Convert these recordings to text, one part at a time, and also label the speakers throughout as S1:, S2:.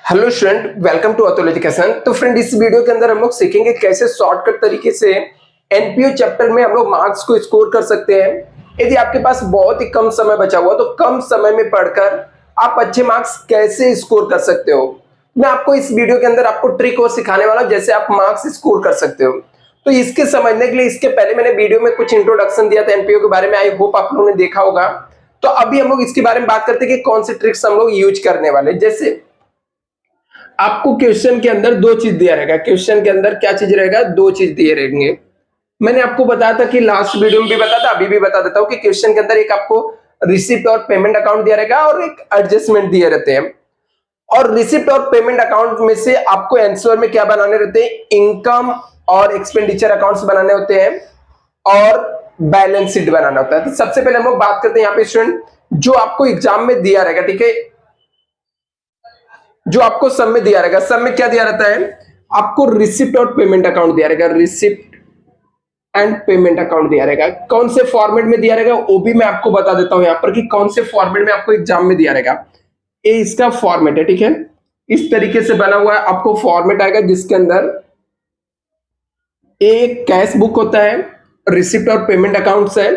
S1: Hello student, welcome to Atul education. तो friend, इस video के अंदर हम लोग सीखेंगे कैसे शॉर्टकट तरीके से एनपीओ चैप्टर में हम लोग मार्क्स को स्कोर कर सकते हैं। यदि आपके पास बहुत ही कम समय बचा हुआ तो कम समय में पढ़कर आप अच्छे मार्क्स कैसे स्कोर कर सकते हो। मैं आपको इस वीडियो के अंदर आपको ट्रिक और सिखाने वाला हूं जैसे आप मार्क्स स्कोर कर सकते हो। तो इसके समझने के लिए इसके पहले मैंने वीडियो में कुछ इंट्रोडक्शन दिया था एनपीओ के बारे में, आई होप आप लोगों ने देखा होगा। तो अभी हम लोग इसके बारे में बात करते हैं कि कौन सी ट्रिक्स हम लोग यूज करने वाले। जैसे आपको क्वेश्चन के अंदर दो चीज दिया रहेगा। क्वेश्चन के अंदर क्या चीज रहेगा? दो चीज दिए रहेंगे। मैंने आपको बताया था कि लास्ट वीडियो में भी बताया था, अभी भी बता देता हूं कि क्वेश्चन के अंदर एक आपको रिसिप्ट और पेमेंट अकाउंट दिया रहेगा और एक एडजस्टमेंट दिए रहते हैं। और रिसिप्ट और पेमेंट अकाउंट में से आपको आंसर में क्या बनाने रहते हैं? इनकम और एक्सपेंडिचर अकाउंट्स बनाने होते हैं और बैलेंस शीट बनाना होता है। तो सबसे पहले हम लोग बात करते हैं यहाँ पे स्टूडेंट, जो आपको एग्जाम में दिया रहेगा, ठीक है, जो आपको सब में दिया रहेगा। सब में क्या दिया रहता है? आपको रिसिप्ट और पेमेंट अकाउंट दिया रहेगा। रिसिप्ट एंड पेमेंट अकाउंट दिया रहेगा। कौन से फॉर्मेट में दिया रहेगा वो भी मैं आपको बता देता हूं यहां पर कि कौन से फॉर्मेट में आपको एग्जाम में दिया रहेगा। ये इसका फॉर्मेट है, ठीक है। इस तरीके से बना हुआ है आपको फॉर्मेट आएगा जिसके अंदर एक कैश बुक होता है, रिसिप्ट और पेमेंट अकाउंट्स है।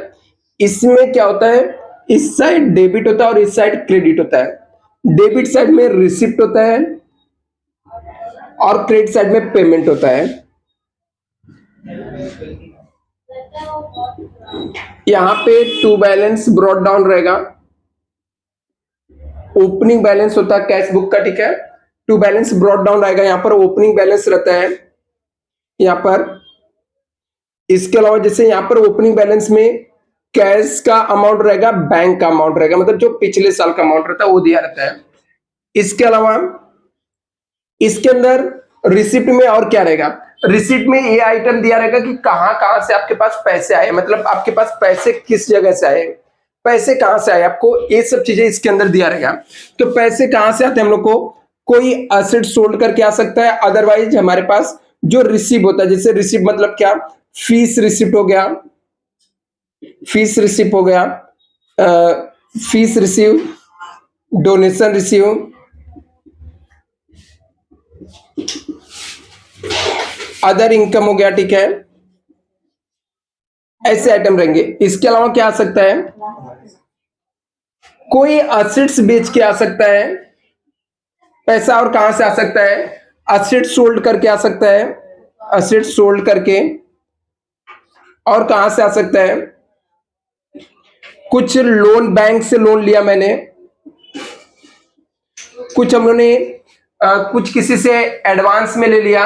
S1: इसमें क्या होता है? इस साइड डेबिट होता है और इस साइड क्रेडिट होता है। डेबिट साइड में रिसिप्ट होता है और क्रेडिट साइड में पेमेंट होता है। यहां पे टू बैलेंस ब्रॉट डाउन रहेगा। ओपनिंग बैलेंस होता है कैश बुक का, ठीक है। टू बैलेंस ब्रॉट डाउन रहेगा। यहां पर ओपनिंग बैलेंस रहता है यहां पर। इसके अलावा जैसे यहां पर ओपनिंग बैलेंस में कैश का अमाउंट रहेगा, बैंक का अमाउंट रहेगा, मतलब जो पिछले साल का अमाउंट रहता है वो दिया रहता है। इसके अलावा इसके अंदर रिसिप्ट में और क्या रहेगा? रिसिप्ट में ये आइटम दिया रहेगा कि कहां कहां से आपके पास पैसे आए, मतलब आपके पास पैसे किस जगह से आए, पैसे कहां से आए, आपको ये सब चीजें इसके अंदर दिया रहेगा। तो पैसे कहां से आते हैं हम लोग को? कोई एसेट सोल्ड करके आ सकता है, अदरवाइज हमारे पास जो रिसिप्ट होता है, जैसे रिसिप्ट मतलब क्या? फीस रिसिप्ट हो गया, फीस रिसिप्ट हो गया, fees receive, donation receive, other income हो गया, ठीक है। ऐसे आइटम रहेंगे। इसके अलावा क्या आ सकता है? कोई असेट्स बेच के आ सकता है पैसा। और कहां से आ सकता है? असेट सोल्ड करके आ सकता है, असेट सोल्ड करके। और कहां से आ सकता है? कुछ लोन, बैंक से लोन लिया मैंने, कुछ हम लोगों ने कुछ किसी से एडवांस में ले लिया।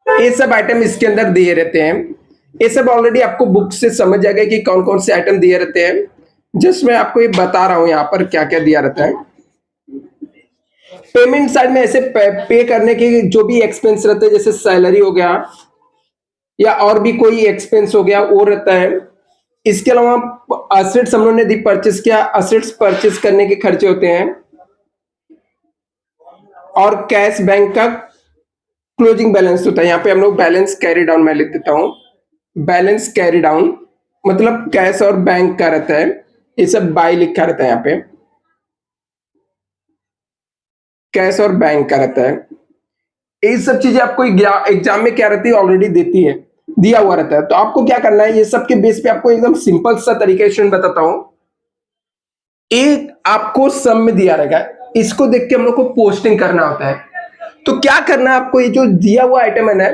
S1: ये सब आइटम इसके अंदर दिए रहते हैं। ये सब ऑलरेडी आपको बुक से समझ जाएगा कि कौन कौन से आइटम दिए रहते हैं। जस्ट मैं आपको ये बता रहा हूं यहां पर क्या क्या दिया रहता है। पेमेंट साइड में ऐसे पे करने के जो भी एक्सपेंस रहते हैं, जैसे सैलरी हो गया या और भी कोई एक्सपेंस हो गया, वो रहता है। इसके अलावा असेट्स हम लोगों ने परचेस किया, असेट्स परचेस करने के खर्चे होते हैं। और कैश बैंक का क्लोजिंग बैलेंस होता है। यहाँ पे हम लोग बैलेंस कैरी डाउन, मैं लिख देता हूं बैलेंस कैरी डाउन, मतलब कैश और बैंक का रहता है। ये सब बाई लिखा रहता है यहाँ पे, कैश और बैंक का रहता है। ये सब चीजें आपको एग्जाम में क्या रहती है? ऑलरेडी देती है, दिया हुआ रहता है। तो आपको क्या करना है? ये सब के बेस पे आपको एकदम सिंपल सा तरीका स्टूडेंट बताता हूं। एक आपको सम में दिया रहेगा, इसको देख के हम लोग को पोस्टिंग करना होता है। तो क्या करना है आपको? ये जो दिया हुआ आइटम है ना,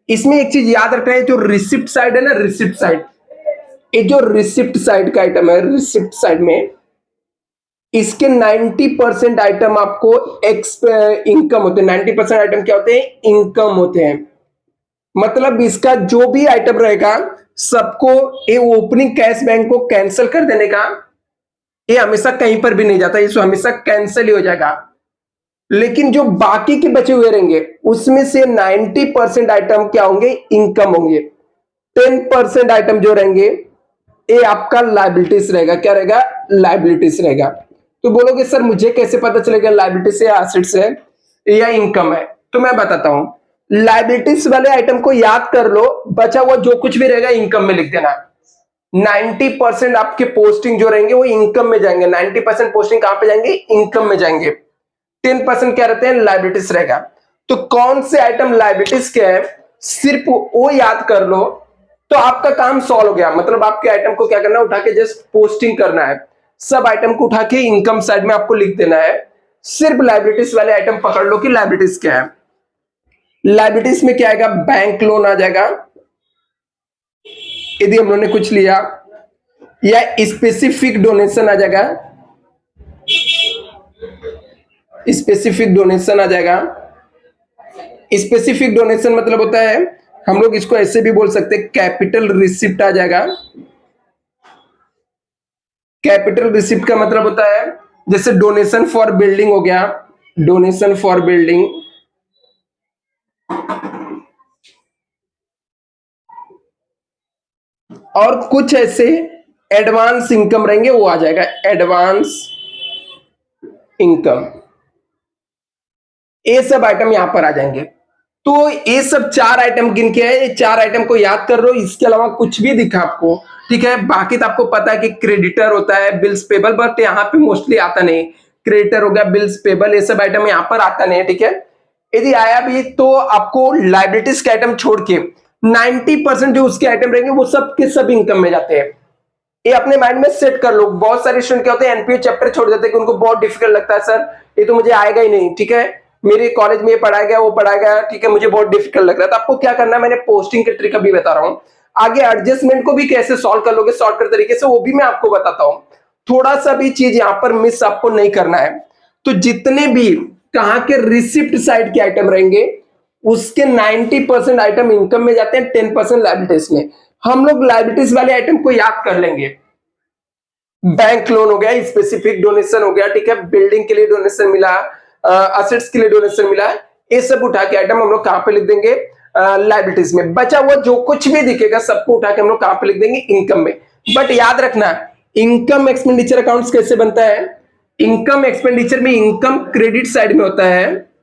S1: इसमें एक चीज याद रखना है, जो रिसिप्ट साइड है ना, रिसिप्ट साइड, ये जो रिसिप्ट साइड का आइटम है, रिसिप्ट साइड में इसके 90% आइटम आपको इनकम होते हैं। 90% आइटम क्या होते हैं? इनकम होते हैं। मतलब इसका जो भी आइटम रहेगा सबको, ये ओपनिंग कैश बैंक को कैंसिल कर देने का, ये हमेशा कहीं पर भी नहीं जाता, ये हमेशा कैंसिल ही हो जाएगा। लेकिन जो बाकी के बचे हुए रहेंगे उसमें से 90% आइटम क्या होंगे? इनकम होंगे। 10% आइटम जो रहेंगे ये आपका लाइबिलिटीज रहेगा। क्या रहेगा? लाइबिलिटीज रहेगा। तो बोलोगे सर मुझे कैसे पता चलेगा लाइबिलिटीज है, एसेट्स है या इनकम है? तो मैं बताता हूं। लाइबिलिटीज वाले आइटम को याद कर लो, बचा हुआ जो कुछ भी रहेगा इनकम में लिख देना। 90% आपके पोस्टिंग जो रहेंगे वो इनकम में जाएंगे। 90% पोस्टिंग कहां पे जाएंगे? इनकम में जाएंगे। 10% क्या रहते हैं? लाइबिलिटीज रहेगा। तो कौन से आइटम लाइबिलिटीज के हैं, सिर्फ वो याद कर लो तो आपका काम सॉल्व हो गया। मतलब आपके आइटम को क्या करना है? उठा के जस्ट पोस्टिंग करना है। सब आइटम को उठा के इनकम साइड में आपको लिख देना है। सिर्फ लाइबिलिटीज वाले आइटम पकड़ लो कि लाइबिलिटीज क्या है। लाइबिलिटीज में क्या आएगा? बैंक लोन आ जाएगा यदि हम लोगों ने कुछ लिया, या स्पेसिफिक डोनेशन आ जाएगा। स्पेसिफिक डोनेशन आ जाएगा। स्पेसिफिक डोनेशन मतलब होता है, हम लोग इसको ऐसे भी बोल सकते हैं, कैपिटल रिसिप्ट आ जाएगा। कैपिटल रिसिप्ट का मतलब होता है जैसे डोनेशन फॉर बिल्डिंग हो गया, डोनेशन फॉर बिल्डिंग। और कुछ ऐसे एडवांस इनकम रहेंगे, वो आ जाएगा एडवांस इनकम। ये सब आइटम यहां पर आ जाएंगे। तो ये सब 4 आइटम गिन के है, ये 4 आइटम को याद कर लो। इसके अलावा कुछ भी दिखा आपको, ठीक है। बाकी तो आपको पता है कि क्रेडिटर होता है, बिल्स पेबल, बट यहाँ पे मोस्टली आता नहीं। क्रेडिटर हो गया, बिल्स पेबल, ये सब आइटम यहाँ पर आता नहीं है, ठीक है। यदि आया भी तो आपको लाइबिलिटीज के आइटम छोड़ के 90% जो उसके आइटम रहेंगे वो सब के सब इनकम में जाते हैं। ये अपने माइंड में सेट कर लो। बहुत सारे स्टूडेंट क्या होते हैं, एनपीओ चैप्टर छोड़ देते हैं कि उनको बहुत डिफिकल्ट लगता है, सर ये तो मुझे आएगा ही नहीं, ठीक है, मेरे कॉलेज में ये पढ़ाया गया वो पढ़ाया गया, ठीक है, मुझे बहुत डिफिकल्ट लग रहा है। तो आपको क्या करना है, मैंने पोस्टिंग के ट्रिक अभी बता रहा हूं। आगे एडजस्टमेंट को भी कैसे सॉल्व कर लोगे शॉर्टकट तरीके से, वो भी मैं आपको बताता हूं। थोड़ा सा भी चीज यहां पर मिस आपको नहीं करना है। तो जितने भी कहां के रिसिप्ट साइड के आइटम रहेंगे उसके 90% आइटम इनकम में जाते हैं, 10% लाइबिलिटीज में। हम लोग लाइबिलिटीज वाले आइटम को याद कर लेंगे। बैंक लोन हो गया, स्पेसिफिक डोनेशन हो गया, ठीक है, बिल्डिंग के लिए डोनेशन मिला, असेट्स के लिए डोनेशन मिला, ये सब उठा के आइटम हम लोग कहां पे लिख देंगे? लाइबिलिटीज में। बचा हुआ जो कुछ भी दिखेगा सबको उठा के हम लोग कहां पे लिख देंगे? इनकम में। बट याद रखना, इनकम एक्सपेंडिचर अकाउंट्स कैसे बनता है? इनकम एक्सपेंडिचर में इनकम क्रेडिट साइड में होता है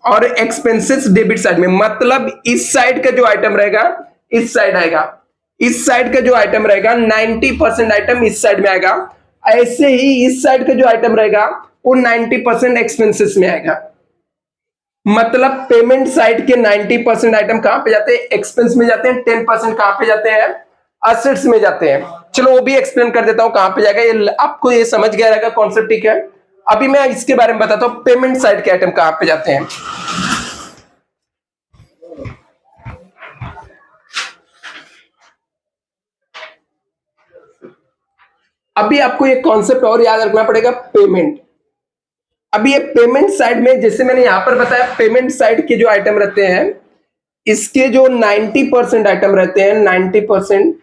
S1: और एक्सपेंसेस डेबिट साइड में। मतलब इस साइड का जो आइटम रहेगा इस साइड आएगा, इस साइड का जो आइटम रहेगा 90% आइटम इस साइड में आएगा। ऐसे ही इस साइड का जो आइटम रहेगा वो 90% एक्सपेंसेस में आएगा। मतलब पेमेंट साइड के 90% आइटम कहां पे जाते हैं? एक्सपेंस में जाते हैं। 10% कहां पे जाते हैं? असेट्स में जाते हैं। चलो वो भी एक्सप्लेन कर देता हूं कहां पे जाएगा, ये आपको ये समझ गया रहेगा कॉन्सेप्ट, ठीक है। अभी मैं इसके बारे में बताता हूं, पेमेंट साइड के आइटम कहां पे जाते हैं। अभी आपको ये कॉन्सेप्ट और याद रखना पड़ेगा, पेमेंट। अभी ये पेमेंट साइड में जैसे मैंने यहां पर बताया, पेमेंट साइड के जो आइटम रहते हैं इसके जो 90% आइटम रहते हैं 90%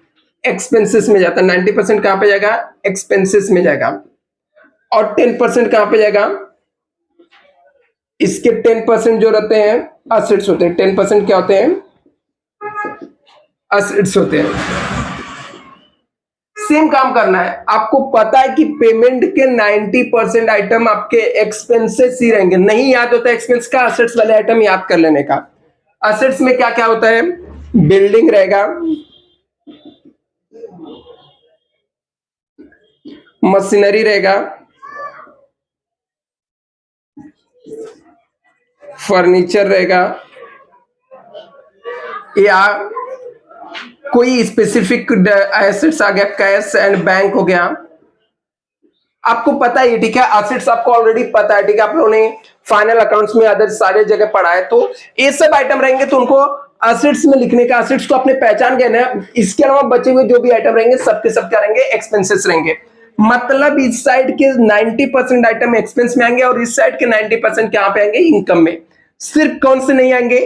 S1: एक्सपेंसेस में जाता है। 90% कहां पे जाएगा? एक्सपेंसेस में जाएगा। और 10% कहां पे जाएगा? इसके 10% जो रहते हैं असेट्स होते हैं। 10% क्या होते हैं? असेट्स होते हैं। सेम काम करना है। आपको पता है कि पेमेंट के 90% आइटम आपके एक्सपेंसेस ही रहेंगे। नहीं याद होता एक्सपेंस का, असेट्स वाले आइटम याद कर लेने का। असेट्स में क्या क्या होता है? बिल्डिंग रहेगा, मशीनरी रहेगा, फर्नीचर रहेगा, या कोई स्पेसिफिक एसेट्स आ गया, कैश एंड बैंक हो गया। आपको पता है, ठीक है, एसेट्स आपको ऑलरेडी पता है, ठीक है, आप लोगों ने फाइनल अकाउंट्स में अदर सारे जगह पढ़ा है। तो ये सब आइटम रहेंगे तो उनको एसेट्स में लिखने का, एसेट्स तो आपने पहचान गए ना। इसके अलावा बचे हुए जो भी आइटम रहेंगे सबके सब क्या रहेंगे? एक्सपेंसेस रहेंगे। मतलब इस साइड के 90% आइटम एक्सपेंस में आएंगे और इस साइड के 90% क्या पे आएंगे? इनकम में। सिर्फ कौन से नहीं आएंगे?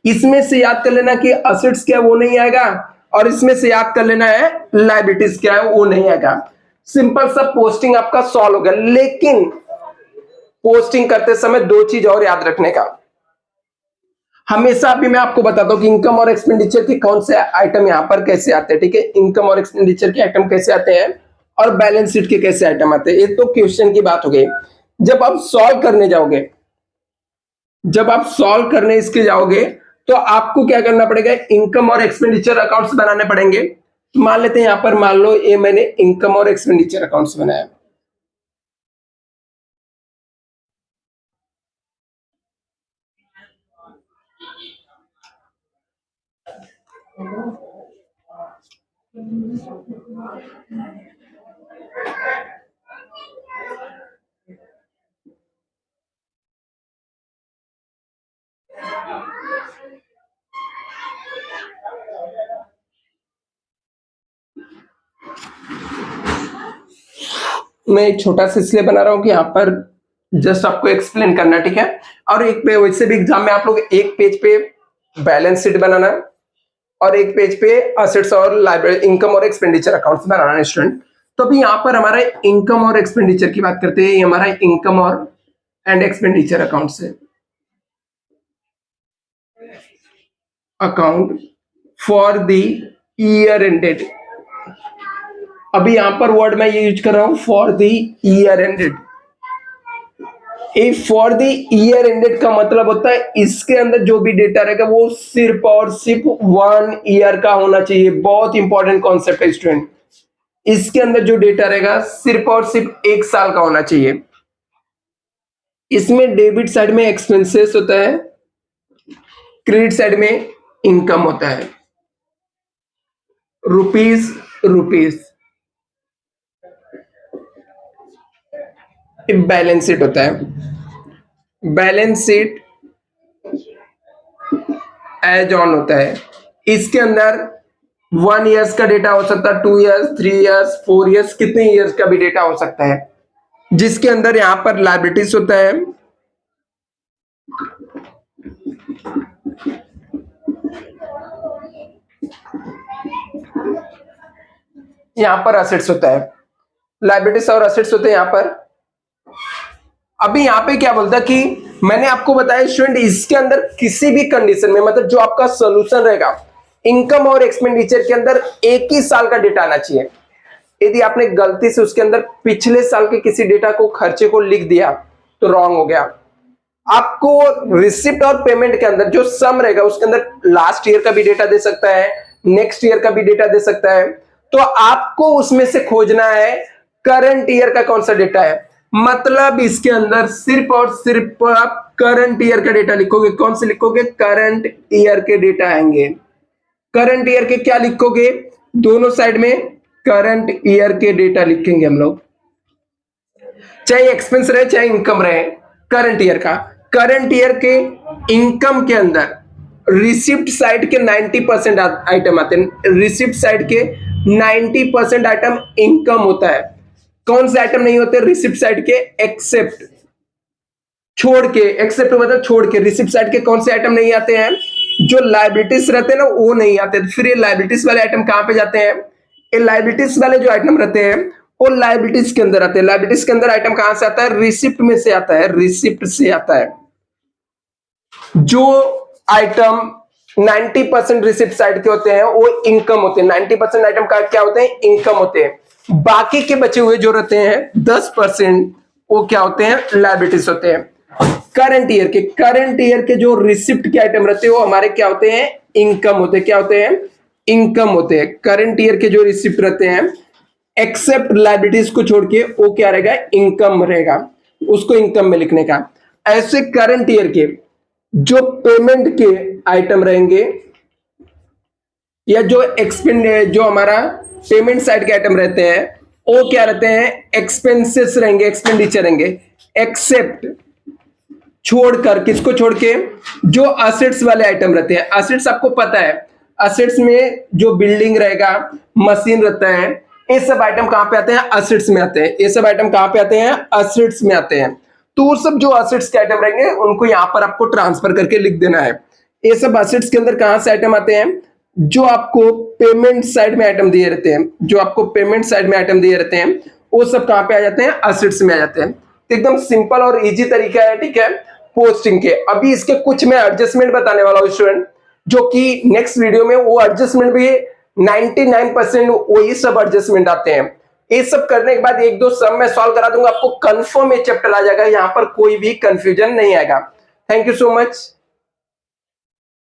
S1: इसमें से याद कर लेना कि असेट्स क्या वो नहीं आएगा, और इसमें से याद कर लेना है लायबिलिटीज क्या है वो नहीं आएगा। सिंपल सा पोस्टिंग आपका सॉल्व हो गया। लेकिन पोस्टिंग करते समय दो चीज और याद रखने का, हमेशा भी मैं आपको बताता हूं कि इनकम और एक्सपेंडिचर के कौन से आइटम यहां पर कैसे आते हैं, ठीक है। इनकम और एक्सपेंडिचर के आइटम कैसे आते हैं और बैलेंस शीट के कैसे आइटम आते हैं, ये तो क्वेश्चन की बात हो गई। जब आप सॉल्व करने जाओगे, जब आप सॉल्व करने इसके जाओगे तो आपको क्या करना पड़ेगा? इनकम और एक्सपेंडिचर अकाउंट्स बनाने पड़ेंगे। मान लेते हैं यहाँ पर, मान लो ये मैंने इनकम और एक्सपेंडिचर अकाउंट्स बनाया। मैं एक छोटा सा इसलिए बना रहा हूँ कि यहाँ पर जस्ट आपको एक्सप्लेन करना, ठीक है। और एक पे वैसे भी एग्जाम में आप लोग एक पेज पे बैलेंस शीट बनाना है और एक पेज पे असेट्स और लाइबिलिटी, इनकम और एक्सपेंडिचर अकाउंट्स बनाना है स्टूडेंट। तो अभी यहाँ पर हमारा इनकम और एक्सपेंडिचर की बात करते हैं। ये हमारा इनकम और एंड एक्सपेंडिचर अकाउंट्स है, account for the year ended. अभी यहां पर वर्ड मैं ये यूज कर रहा हूं, for the year ended. For the year ended का मतलब होता है इसके अंदर जो भी डेटा रहेगा वो सिर्फ और सिर्फ 1 ईयर का होना चाहिए। बहुत इंपॉर्टेंट कॉन्सेप्ट है स्टूडेंट। इसके अंदर जो डेटा रहेगा सिर्फ और सिर्फ 1 साल का होना चाहिए। इसमें डेबिट साइड में एक्सपेंसेस होता है, क्रेडिट साइड में इनकम होता है, रुपीस रुपीस। बैलेंस शीट होता है, बैलेंस शीट एज ऑन होता है। इसके अंदर 1 ईयर्स का डेटा हो सकता है, 2 ईयर्स, 3 ईयर्स, 4 ईयर्स, कितने ईयर्स का भी डेटा हो सकता है। जिसके अंदर यहां पर लायबिलिटीज होता है, यहां पर असेट्स होता है, लायबिलिटीज और असेट्स होते हैं यहां पर। अभी यहां पे क्या बोलता है कि मैंने आपको बताया स्टूडेंट, इसके अंदर किसी भी कंडीशन में, मतलब जो आपका सोल्यूशन रहेगा इनकम और एक्सपेंडिचर के अंदर 1 ही साल का डेटा आना चाहिए। यदि आपने गलती से उसके अंदर पिछले साल के किसी डेटा को, खर्चे को लिख दिया तो रॉन्ग हो गया। आपको रिसिप्ट और पेमेंट के अंदर जो सम रहेगा उसके अंदर लास्ट ईयर का भी डेटा दे सकता है, नेक्स्ट ईयर का भी डेटा दे सकता है। तो आपको उसमें से खोजना है करंट ईयर का कौन सा डेटा है। मतलब इसके अंदर सिर्फ और सिर्फ आप करंट ईयर का डेटा लिखोगे। कौन से लिखोगे? करंट ईयर के डेटा आएंगे। करंट ईयर के क्या लिखोगे? दोनों साइड में करंट ईयर के डेटा लिखेंगे हम लोग, चाहे एक्सपेंस रहे चाहे इनकम रहे। करंट ईयर का, करंट ईयर के इनकम के अंदर रिसिप्ट साइड के 90% आइटम आते हैं। रिसिप्ट साइड के 90% आइटम इनकम होता है। कौन से आइटम नहीं होते रिसिप्ट साइड के? एक्सेप्ट, छोड़ के। एक्सेप्ट मतलब छोड़ के। रिसिप्ट साइड के कौन से आइटम नहीं आते हैं? जो लायबिलिटीज रहते हैं ना वो नहीं आते। फिर ये लायबिलिटीज वाले आइटम कहां पे जाते हैं? ये लायबिलिटीज वाले जो आइटम रहते हैं वो लायबिलिटीज के अंदर आते हैं। लायबिलिटीज के अंदर आइटम कहां से आता है? रिसिप्ट में से आता है, रिसिप्ट से आता है। जो आइटम 90% रिसिप्ट साइड के होते हैं वो इनकम होते हैं। 90% आइटम का क्या होते हैं? इनकम होते हैं। बाकी के बचे हुए जो रहते हैं 10% वो क्या होते हैं? लायबिलिटीज होते हैं। करंट ईयर के, करंट ईयर के जो रिसिप्ट के आइटम रहते हैं वो हमारे क्या होते हैं? इनकम होते हैं। क्या होते हैं? इनकम होते हैं। करंट ईयर के जो रिसिप्ट रहते हैं एक्सेप्ट लायबिलिटीज को छोड़ के वो क्या रहेगा? इनकम रहेगा। उसको इनकम में लिखने का। ऐसे करंट ईयर के जो पेमेंट के आइटम रहेंगे या जो एक्सपेंड, जो हमारा पेमेंट साइड के आइटम रहते हैं वो क्या रहते हैं? एक्सपेंसेस रहेंगे, एक्सपेंडिचर रहेंगे। एक्सेप्ट, छोड़कर, किसको छोड़ के? जो असेट्स वाले आइटम रहते हैं। असेट्स आपको पता है, असेट्स में जो बिल्डिंग रहेगा, मशीन रहता है, ये सब आइटम कहां पे आते हैं? असेट्स में आते हैं। ये सब आइटम कहां पे आते हैं? असेट्स में आते हैं। तो वो सब जो असेट्स के आइटम रहेंगे उनको यहां पर आपको ट्रांसफर करके लिख देना है। ये सब असेट्स के अंदर कहां से आइटम आते हैं? जो आपको पेमेंट साइड में आइटम दिए रहते हैं, जो आपको पेमेंट साइड में आइटम दिए रहते हैं वो सब कहां पे आ जाते हैं? असेट्स में आ जाते हैं। तो एकदम सिंपल और इजी तरीका है, ठीक है, पोस्टिंग के। अभी इसके कुछ मैं एडजस्टमेंट बताने वाला हूं स्टूडेंट, जो कि नेक्स्ट वीडियो में वो एडजस्टमेंट भी 99% वही सब एडजस्टमेंट आते हैं। ये सब करने के बाद 1-2 सम मैं सॉल्व करा दूंगा, आपको कंफर्म ये चैप्टर आ जाएगा। यहां पर कोई भी कंफ्यूजन नहीं आएगा। Thank you so much.